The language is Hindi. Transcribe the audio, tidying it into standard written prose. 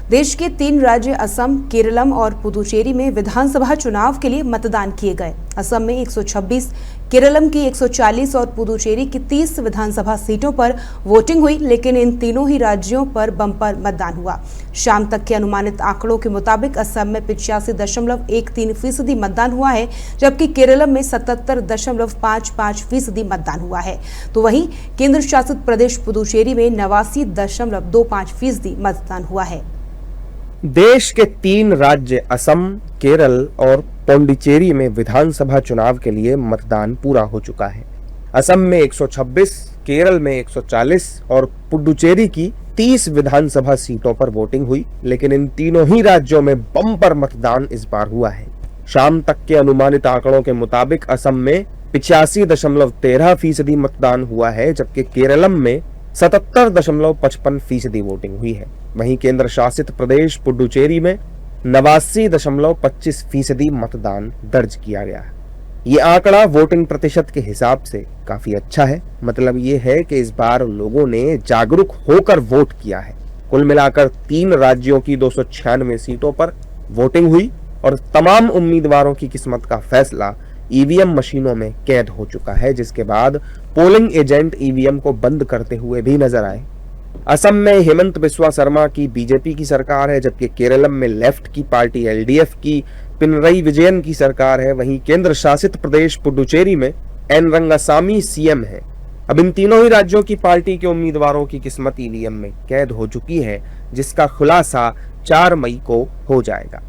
देश के 3 राज्य असम, केरलम और पुदुचेरी में विधानसभा चुनाव के लिए मतदान किए गए। असम में 126, केरलम की 140 और पुदुचेरी की 30 विधानसभा सीटों पर वोटिंग हुई, लेकिन इन तीनों ही राज्यों पर बम्पर मतदान हुआ। शाम तक के अनुमानित आंकड़ों के मुताबिक असम में 85.13% मतदान हुआ है, जबकि केरलम में 77.55% मतदान हुआ है। तो वहीं केंद्र शासित प्रदेश पुदुचेरी में 89.25% मतदान हुआ है। देश के 3 राज्य असम, केरल और पौंडीचेरी में विधानसभा चुनाव के लिए मतदान पूरा हो चुका है। असम में 126, केरल में 140 और पुडुचेरी की 30 विधानसभा सीटों पर वोटिंग हुई, लेकिन इन तीनों ही राज्यों में बम्पर मतदान इस बार हुआ है। शाम तक के अनुमानित आंकड़ों के मुताबिक असम में 85.13% मतदान हुआ है, जबकि केरलम में 77.55% वोटिंग हुई है। वहीं केंद्र शासित प्रदेश पुडुचेरी में 89.25% मतदान दर्ज किया गया है। ये आंकड़ा वोटिंग प्रतिशत के हिसाब से काफी अच्छा है। मतलब ये है कि इस बार लोगों ने जागरूक होकर वोट किया है। कुल मिलाकर 3 राज्यों की 296 सीटों पर वोटिंग हुई और तमाम उम्मीदवारों की किस्मत का फैसला ईवीएम मशीनों में कैद हो चुका है, जिसके बाद पोलिंग एजेंट ईवीएम को बंद करते हुए भी नजर आए। असम में हेमंत बिस्वा शर्मा की बीजेपी की सरकार है, जबकि केरलम में लेफ्ट की पार्टी एलडीएफ की पिनरई विजयन की सरकार है। वहीं केंद्र शासित प्रदेश पुडुचेरी में एन रंगासामी सीएम है। अब इन तीनों ही राज्यों की पार्टी के उम्मीदवारों की किस्मत ईवीएम में कैद हो चुकी है, जिसका खुलासा 4 मई को हो जाएगा।